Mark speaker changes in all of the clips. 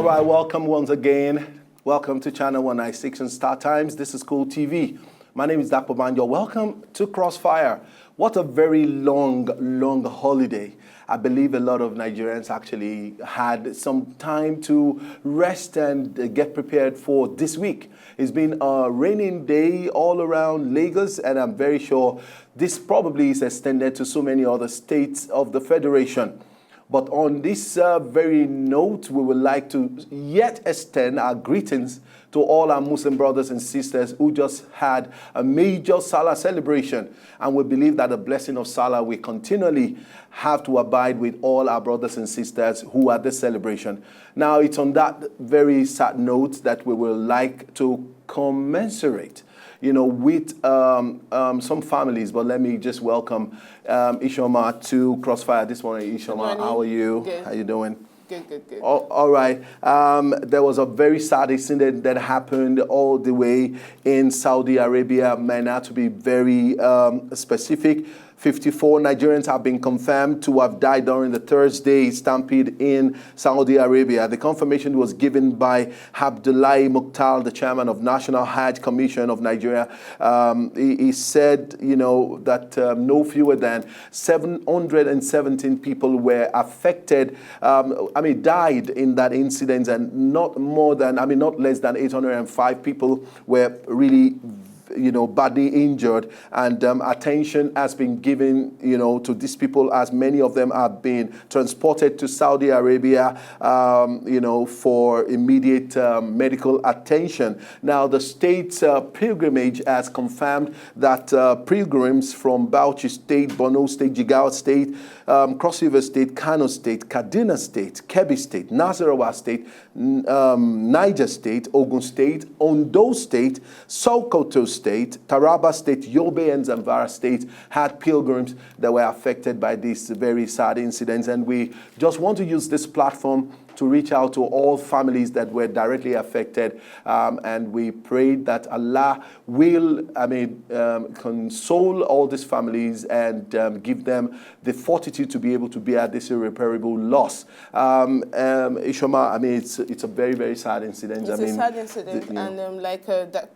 Speaker 1: All right, welcome once again. Welcome to Channel 196 and Star Times. This is Cool TV. My name is Dapo Banjo. Welcome to Crossfire. What a very long holiday. I believe a lot of Nigerians actually had some time to rest and get prepared for this week. It's been a raining day all around Lagos, and I'm very sure this probably is extended to so many other states of the Federation. But on this very note, we would like to yet extend our greetings to all our Muslim brothers and sisters who just had a major Salah celebration. And we believe that the blessing of Salah will continually have to abide with all our brothers and sisters who are at this celebration. Now, it's on that very sad note that we will like to commensurate with some families. But let me just welcome Ishoma to Crossfire this morning. Ishoma, how are you?
Speaker 2: Good.
Speaker 1: How you doing?
Speaker 2: Good.
Speaker 1: All right. There was a very sad incident that happened all the way in Saudi Arabia. Man, I have to be very specific. 54 Nigerians have been confirmed to have died during the Thursday Stampede in Saudi Arabia. The confirmation was given by Abdullahi Mukhtar, the chairman of National Hajj Commission of Nigeria. He said, that no fewer than 717 people were affected, died in that incident, and not less than 805 people were really badly injured, and attention has been given, to these people, as many of them have been transported to Saudi Arabia, for immediate medical attention. Now, the state's pilgrimage has confirmed that pilgrims from Bauchi State, Borno State, Jigawa State, Cross River State, Kano State, Kaduna State, Kebbi State, Nasarawa State, Niger State, Ogun State, Ondo State, Sokoto State, Taraba State, Yobe, and Zamfara State had pilgrims that were affected by these very sad incidents. And we just want to use this platform to reach out to all families that were directly affected. And we pray that Allah will, console all these families and give them the fortitude to be able to bear this irreparable loss. Ishoma, it's a very, very sad incident.
Speaker 2: It's a sad incident, that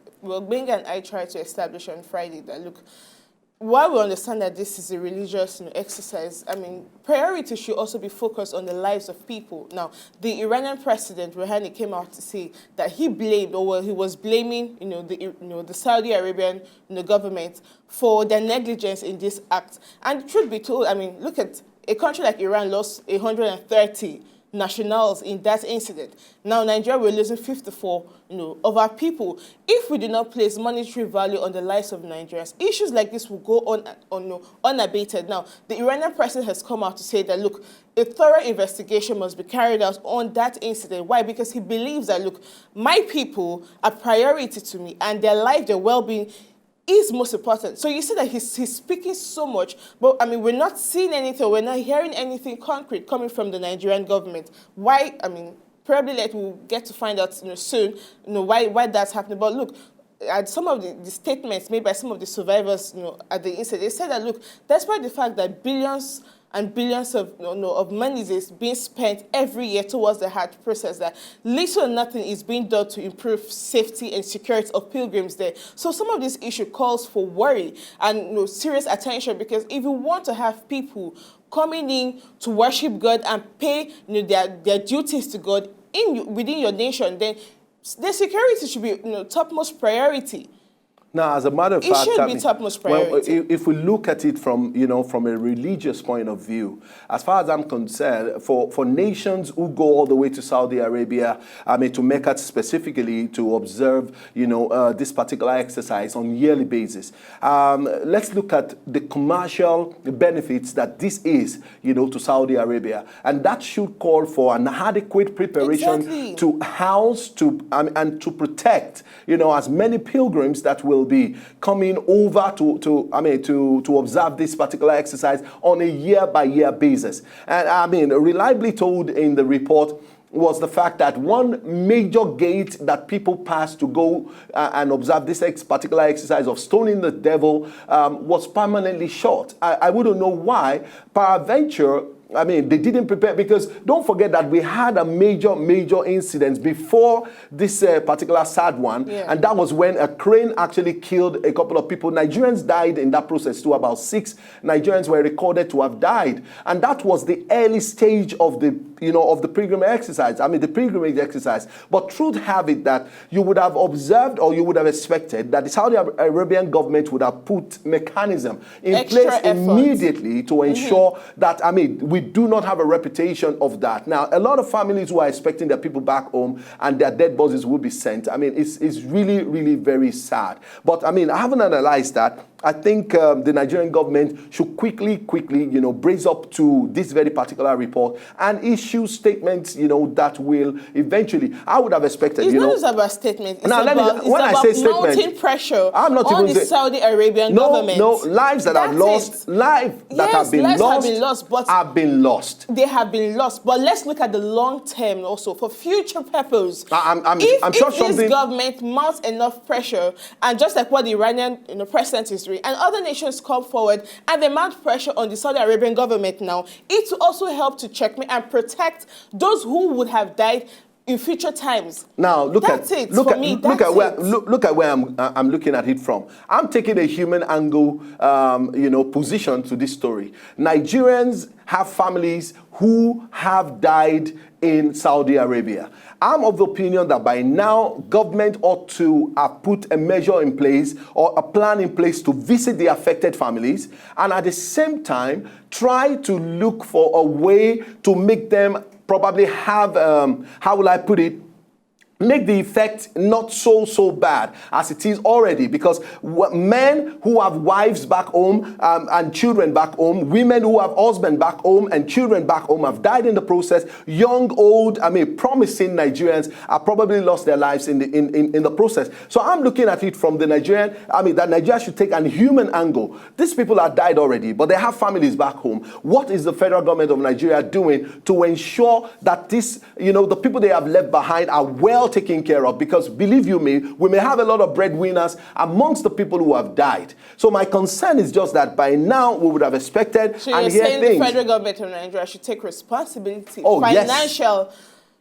Speaker 2: Bing and I tried to establish on Friday that, look, while we understand that this is a religious exercise, priority should also be focused on the lives of people. Now, the Iranian president, Rouhani, came out to say that he was blaming, the Saudi Arabian government for their negligence in this act. And truth be told, look at a country like Iran lost 130 nationals in that incident. Now, Nigeria, we're losing 54, of our people. If we do not place monetary value on the lives of Nigerians, issues like this will go on unabated. Now, the Iranian president has come out to say that, look, a thorough investigation must be carried out on that incident. Why? Because he believes that, look, my people are priority to me, and their life, their well-being is most important. So you see that he's speaking so much, but we're not seeing anything, we're not hearing anything concrete coming from the Nigerian government. Why? Probably we'll get to find out soon, why that's happening. But look, at some of the statements made by some of the survivors, at the incident, they said that, look, despite the fact that billions and billions of money is being spent every year towards the Hajj process, that little or nothing is being done to improve safety and security of pilgrims there. So some of this issue calls for worry and serious attention, because if you want to have people coming in to worship God and pay their duties to God within your nation, then the security should be topmost priority.
Speaker 1: Now, as a matter of fact,
Speaker 2: it should be topmost priority.
Speaker 1: Well, if we look at it from a religious point of view, as far as I'm concerned, for nations who go all the way to Saudi Arabia, to Mecca specifically, to observe, this particular exercise on a yearly basis, let's look at the commercial benefits that this is, to Saudi Arabia, and that should call for an adequate preparation to house and to protect, as many pilgrims that will be coming over to observe this particular exercise on a year-by-year basis. And reliably told in the report was the fact that one major gate that people pass to go and observe this particular exercise of stoning the devil was permanently shut. I wouldn't know why. Peradventure, I mean, they didn't prepare, because don't forget that we had a major incident before this particular sad one, and that was when a crane actually killed a couple of people. Nigerians died in that process too. About 6 Nigerians were recorded to have died, and that was the early stage of the of the pilgrimage exercise. I mean, the pilgrimage exercise. But truth have it that you would have observed, or you would have expected, that the Saudi Arabian government would have put mechanism in place immediately to ensure that, I mean, we do not have a reputation of that. Now, a lot of families who are expecting their people back home and their dead bodies will be sent, I mean, it's really very sad. But I mean, I haven't analyzed that. I think the Nigerian government should quickly, brace up to this very particular report and issue statements, that will eventually, I would have expected,
Speaker 2: it's not just about statements. It's
Speaker 1: now,
Speaker 2: about mounting pressure on the Saudi Arabian government.
Speaker 1: No, lives that are lost, lives that have been lost, but have been lost.
Speaker 2: They have been lost. But let's look at the long term also, for future purpose.
Speaker 1: I'm sure
Speaker 2: this government mounts enough pressure, and just like what the Iranian president is doing, and other nations come forward and they mount pressure on the Saudi Arabian government now, it will also help to checkmate and protect those who would have died in future times.
Speaker 1: Now look at where I'm looking at it from. I'm taking a human angle, position to this story. Nigerians have families who have died in Saudi Arabia. I'm of the opinion that by now, government ought to have put a measure in place or a plan in place to visit the affected families, and at the same time, try to look for a way to make them probably have, how will I put it, make the effect not so bad as it is already, because men who have wives back home and children back home, women who have husband back home and children back home have died in the process. Young, old, promising Nigerians have probably lost their lives in the process. So I'm looking at it from the Nigerian, that Nigeria should take an human angle. These people have died already, but they have families back home. What is the federal government of Nigeria doing to ensure that this, the people they have left behind are well taken care of? Because believe you me, we may have a lot of breadwinners amongst the people who have died. So my concern is just that by now we would have expected.
Speaker 2: So you're saying the federal government of Nigeria should take responsibility, financial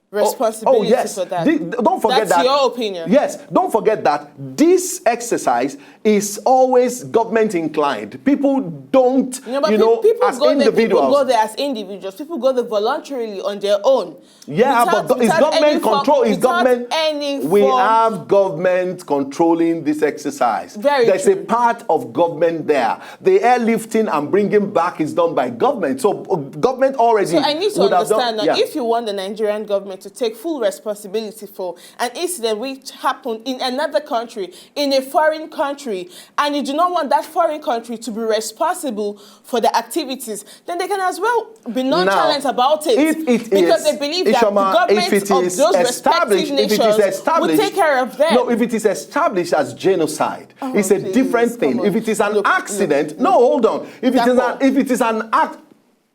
Speaker 2: responsibility for that.
Speaker 1: Don't forget
Speaker 2: That's your opinion.
Speaker 1: Yes, don't forget that this exercise is always government inclined. People don't,
Speaker 2: people
Speaker 1: as individuals.
Speaker 2: People go there as individuals. People go there voluntarily on their own.
Speaker 1: Yeah, but it's government control. It's government. We have government controlling this exercise. There's a part of government there. The airlifting and bringing back is done by government. So government already.
Speaker 2: So I need to understand that if you want the Nigerian government to take full responsibility for an incident which happened in another country, in a foreign country, and you do not want that foreign country to be responsible for the activities, then they can as well be nonchalant about it, because they believe that the governments of those respective nations will take care of them.
Speaker 1: No, if it is established as genocide, it's a different thing. If it is an accident, no, hold on. If it is an act.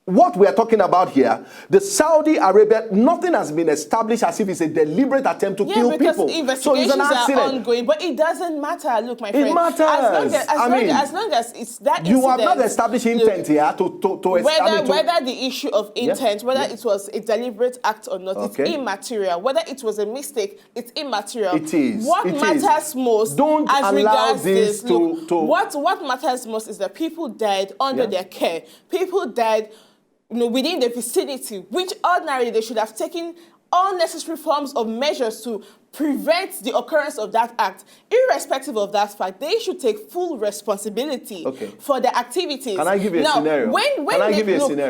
Speaker 1: What we are talking about here, the Saudi Arabia, nothing has been established as if it's a deliberate attempt to kill people.
Speaker 2: So it's an accident. Are ongoing, but it doesn't matter. Look, my friend.
Speaker 1: It matters.
Speaker 2: As long as it's that
Speaker 1: you have not established intent here
Speaker 2: whether the issue of intent, whether it was a deliberate act or not, it's immaterial. Whether it was a mistake, it's immaterial.
Speaker 1: It is.
Speaker 2: What matters most,
Speaker 1: don't
Speaker 2: as
Speaker 1: allow
Speaker 2: regards
Speaker 1: this
Speaker 2: what matters most is that people died under their care. People died within the vicinity, which ordinarily they should have taken all necessary forms of measures to prevent the occurrence of that act. Irrespective of that fact, they should take full responsibility for the activities.
Speaker 1: Can I give you a scenario?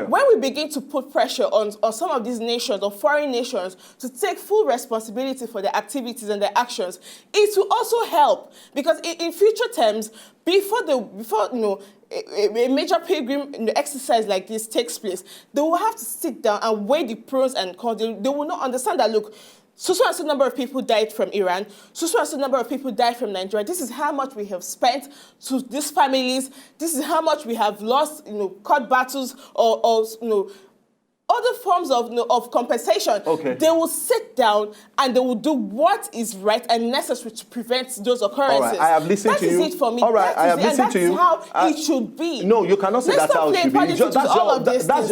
Speaker 2: When we begin to put pressure on some of these nations or foreign nations to take full responsibility for the activities and the actions, it will also help, because in future terms, before a major pilgrim exercise like this takes place, they will have to sit down and weigh the pros and cons. They will not understand that, look, so and so number of people died from Iran, so and so number of people died from Nigeria. This is how much we have spent to these families. This is how much we have lost, court battles or other forms of compensation.
Speaker 1: Okay.
Speaker 2: They will sit down and they will do what is right and necessary to prevent those occurrences.
Speaker 1: All right, I have listened to you.
Speaker 2: That is it for me.
Speaker 1: All right, I have listened to you.
Speaker 2: That's how it should be.
Speaker 1: No, you cannot say that's how it should be. That's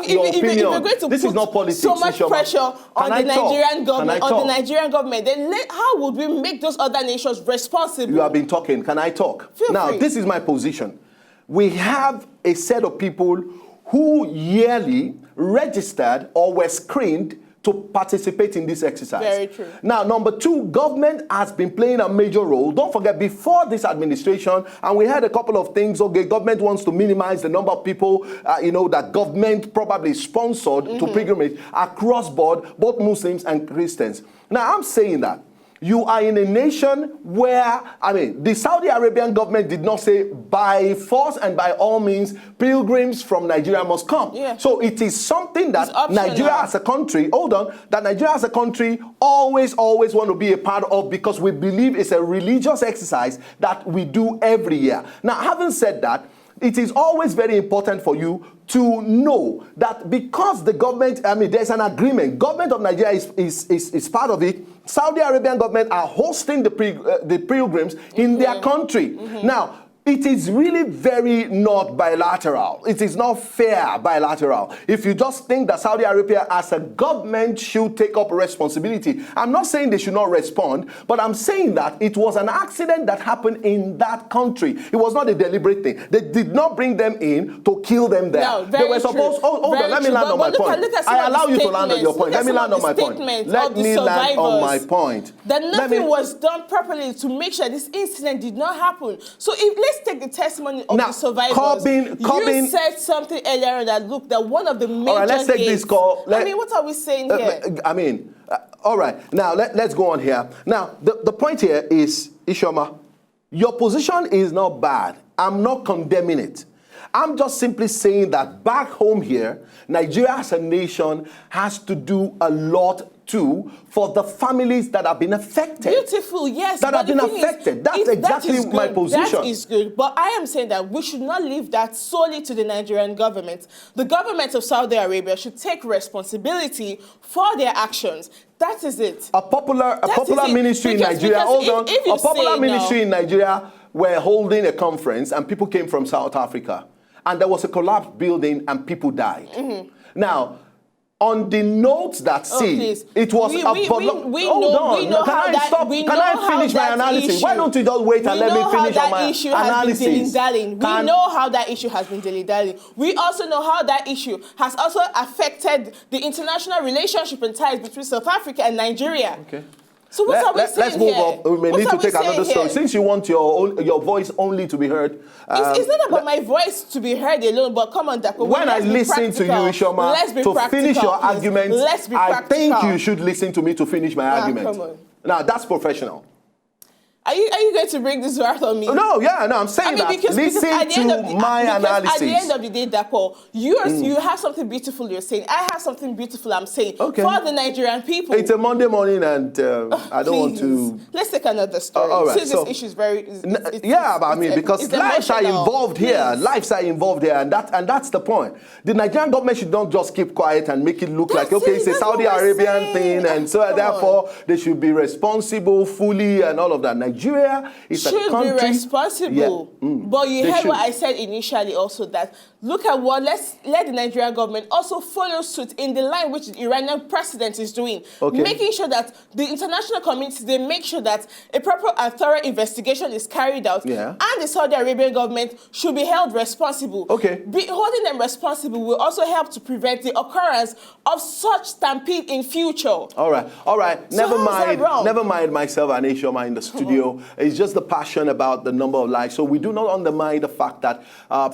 Speaker 1: your opinion. This is not politics.
Speaker 2: So much pressure on the Nigerian government, then how would we make those other nations responsible?
Speaker 1: You have been talking. Can I talk?
Speaker 2: Feel
Speaker 1: now,
Speaker 2: free.
Speaker 1: This is my position. We have a set of people who yearly registered or were screened to participate in this exercise.
Speaker 2: Very true.
Speaker 1: Now, number two, government has been playing a major role. Don't forget, before this administration, and we had a couple of things, okay, government wants to minimize the number of people, that government probably sponsored to pilgrimage across board, both Muslims and Christians. Now, I'm saying that you are in a nation where, the Saudi Arabian government did not say by force and by all means, pilgrims from Nigeria must come.
Speaker 2: Yeah.
Speaker 1: So it is something that Nigeria as a country, that Nigeria as a country always want to be a part of, because we believe it's a religious exercise that we do every year. Now, having said that, it is always very important for you to know that because the government, there's an agreement. Government of Nigeria is part of it. Saudi Arabian government are hosting the pilgrims in their country. Now, it is really very not bilateral. It is not fair bilateral. If you just think that Saudi Arabia as a government should take up responsibility, I'm not saying they should not respond, but I'm saying that it was an accident that happened in that country. It was not a deliberate thing. They did not bring them in to kill them there.
Speaker 2: No,
Speaker 1: they were supposed, let me land on my point. I allow you to land on your point. Let me land on my point. Let me land on my point.
Speaker 2: That nothing was done properly to make sure this incident did not happen. So let's take the testimony of the survivors. You said something earlier on that, look, that one of the major
Speaker 1: all right, let's take this call.
Speaker 2: What are we saying here?
Speaker 1: All right, now let's go on here. Now, the point here is, Ishoma, your position is not bad. I'm not condemning it. I'm just simply saying that back home here, Nigeria as a nation has to do a lot too for the families that have been affected.
Speaker 2: Beautiful, yes.
Speaker 1: That have been affected. That's exactly my position.
Speaker 2: That is good. But I am saying that we should not leave that solely to the Nigerian government. The government of Saudi Arabia should take responsibility for their actions. That is it.
Speaker 1: A popular ministry in Nigeria, ministry in Nigeria were holding a conference and people came from South Africa. And there was a collapsed building and people died. Now, on the notes that it was Can I finish my analysis? Why don't you just wait and let me finish my analysis?
Speaker 2: We know how that issue has been dilly-dallying. We also know how that issue has also affected the international relationship and ties between South Africa and Nigeria. Okay. So what are we saying
Speaker 1: Let's move on. We may need to take another story. Since you want your voice only to be heard.
Speaker 2: It's not about my voice to be heard alone, but come on, Dapo.
Speaker 1: When I listen to you, Ishoma, to finish your argument, I think you should listen to me to finish my argument.
Speaker 2: Come on.
Speaker 1: Now, that's professional.
Speaker 2: Are you going to bring this wrath on me?
Speaker 1: No, I'm saying
Speaker 2: because
Speaker 1: listen to my analysis.
Speaker 2: At the end of the day, Dapo, you have something beautiful you're saying. I have something beautiful I'm saying for the Nigerian people.
Speaker 1: It's a Monday morning and I don't want to...
Speaker 2: Let's take another story.
Speaker 1: All right,
Speaker 2: this issue is very...
Speaker 1: because lives are involved here. Lives are involved here, and that's the point. The Nigerian government should not just keep quiet and make it look like, it's a Saudi Arabian thing, and so therefore they should be responsible fully and all of that. Nigeria is a country...
Speaker 2: Should be responsible. But you heard what I said initially also, that look at what, let the Nigerian government also follow suit in the line which the Iranian president is doing. Making sure that the international community, they make sure that a proper and thorough investigation is carried out. And the Saudi Arabian government should be held responsible. Holding them responsible will also help to prevent the occurrence of such stampede in future. All right.
Speaker 1: Never mind myself and Ishoma in the studio. It's just the passion about the number of lives. So we do not undermine the fact that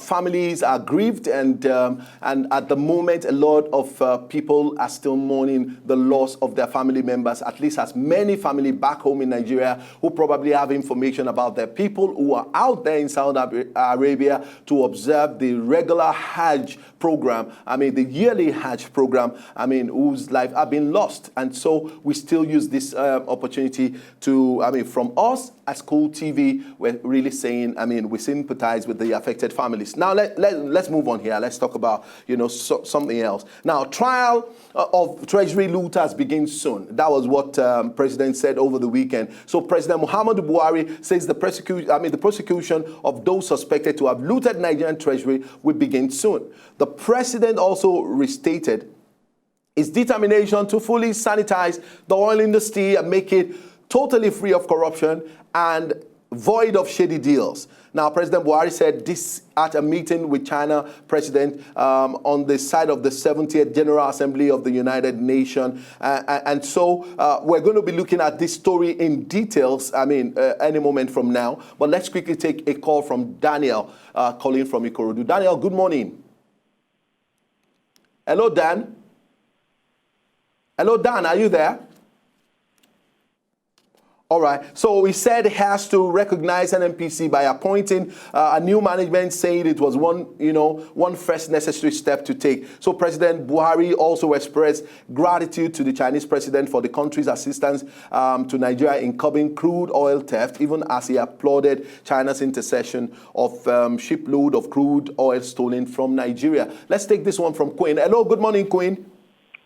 Speaker 1: families are grieved, and at the moment a lot of people are still mourning the loss of their family members, at least as many family back home in Nigeria who probably have information about their people who are out there in Saudi Arabia to observe the regular Hajj program, the yearly Hajj program, whose life have been lost. And so we still use this opportunity to, from us, us as Cool TV, we're really saying, I mean, we sympathize with the affected families. Now, let's move on here. Let's talk about, something else. Now, trial of Treasury looters begins soon. That was what President said over the weekend. So President Muhammadu Buhari says the prosecution of those suspected to have looted Nigerian Treasury will begin soon. The president also restated his determination to fully sanitize the oil industry and make it totally free of corruption and void of shady deals. Now, President Buhari said this at a meeting with China President on the side of the 70th General Assembly of the United Nations. And so we're going to be looking at this story in details, any moment from now. But let's quickly take a call from Daniel, calling from Ikorodu. Daniel, good morning. Hello, Dan. Hello, Dan, are you there? All right. So he said he has to recognize NNPC by appointing a new management, saying it was one first necessary step to take. So President Buhari also expressed gratitude to the Chinese president for the country's assistance to Nigeria in curbing crude oil theft, even as he applauded China's intercession of shipload of crude oil stolen from Nigeria. Let's take this one from Queen. Hello, good morning, Queen.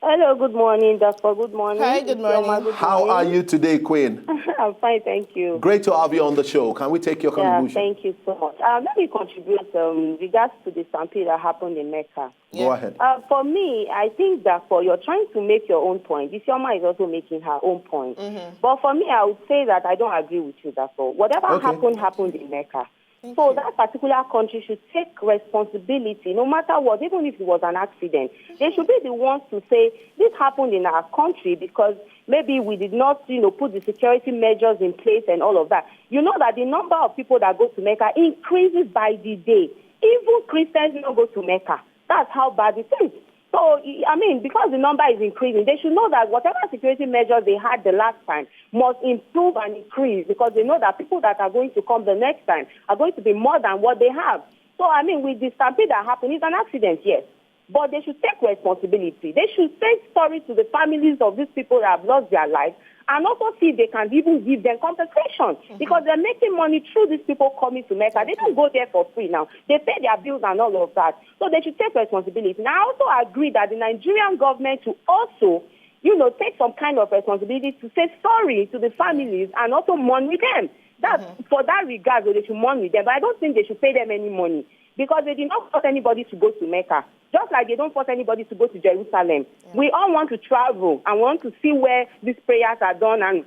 Speaker 3: Hello, good morning, Doctor. Good morning.
Speaker 2: Hi, good morning.
Speaker 1: How are you today, Queen?
Speaker 3: I'm fine, thank you.
Speaker 1: Great to have you on the show. Can we take your contribution?
Speaker 3: Thank you so much. Let me contribute regards to the stampede that happened in Mecca.
Speaker 2: Yeah.
Speaker 1: Go ahead.
Speaker 3: For me, I think that you're trying to make your own point. This Isioma is also making her own point. Mm-hmm. But for me, I would say that I don't agree with you, that's all. Whatever happened in Mecca. So that particular country should take responsibility, no matter what, even if it was an accident. They should be the ones to say, this happened in our country because maybe we did not, put the security measures in place and all of that. You know that the number of people that go to Mecca increases by the day. Even Christians don't go to Mecca. That's how bad it is. So, because the number is increasing, they should know that whatever security measures they had the last time must improve and increase, because they know that people that are going to come the next time are going to be more than what they have. So, with the stampede that happened, it's an accident, yes. But they should take responsibility. They should say sorry to the families of these people that have lost their lives, and also see if they can even give them compensation. Because they're making money through these people coming to Mecca. They don't go there for free now. They pay their bills and all of that. So they should take responsibility. Now, I also agree that the Nigerian government should also, take some kind of responsibility to say sorry to the families and also mourn with them. For that regard, they should mourn with them. But I don't think they should pay them any money, because they did not force anybody to go to Mecca. Just like they don't force anybody to go to Jerusalem. Yeah. We all want to travel and want to see where these prayers are done, and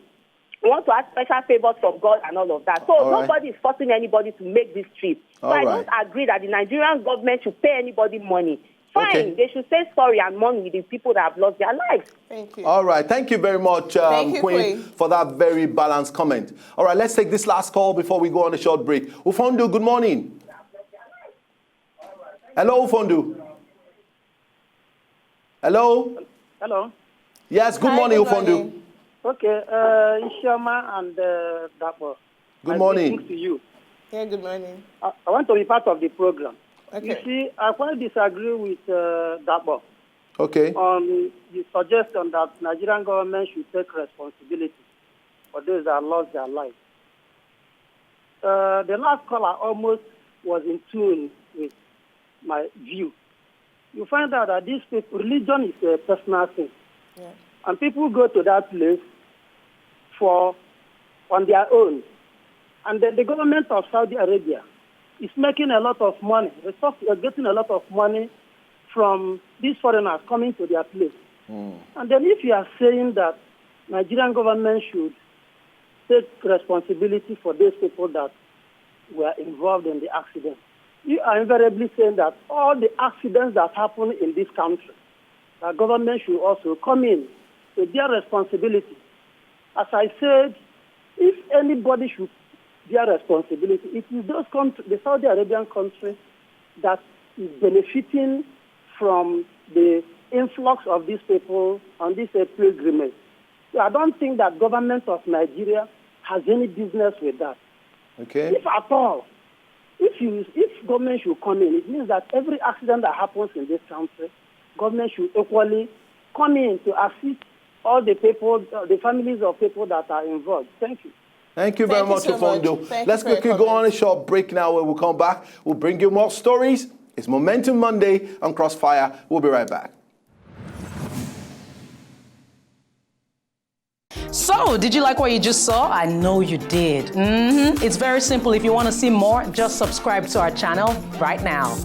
Speaker 3: want to ask special favors from God and all of that. So nobody is forcing anybody to make this trip. So I don't agree that the Nigerian government should pay anybody money. Fine, they should say sorry and mourn with the people that have lost their lives.
Speaker 2: Thank you.
Speaker 1: All right, thank you very much, Queen, for that very balanced comment. All right, let's take this last call before we go on a short break. Ufondu, good morning. Hello, Ufondu. Hello?
Speaker 4: Hello.
Speaker 1: Yes, good morning, Ufondu.
Speaker 4: Okay, Isioma and Dapo.
Speaker 1: Good morning.
Speaker 4: To you.
Speaker 2: Yeah, good morning.
Speaker 4: I want to be part of the program.
Speaker 2: Okay.
Speaker 4: You see, I quite disagree with Dapo.
Speaker 1: Okay.
Speaker 4: On the suggestion that Nigerian government should take responsibility for those that lost their lives. The last caller almost was in tune with my view. You find out that these people, religion is a personal thing. Yeah. And people go to that place on their own. And then the government of Saudi Arabia is making a lot of money. They're getting a lot of money from these foreigners coming to their place. Mm. And then if you are saying that Nigerian government should take responsibility for those people that were involved in the accident, you are invariably saying that all the accidents that happen in this country, the government should also come in to their responsibility. As I said, if anybody should bear responsibility, it is those countries, the Saudi Arabian country, that is benefiting from the influx of these people on this pilgrimage. So I don't think that government of Nigeria has any business with that.
Speaker 1: Okay.
Speaker 4: If at all, if government should come in, it means that every accident that happens in this country, government should equally come in to assist all the people, the families of people that are involved. Thank you.
Speaker 1: Thank you very much, Ofondo. Let's quickly go on a short break now. When we come back, we'll bring you more stories. It's Momentum Monday on Crossfire. We'll be right back.
Speaker 5: So, did you like what you just saw? I know you did. It's very simple. If you want to see more, just subscribe to our channel right now.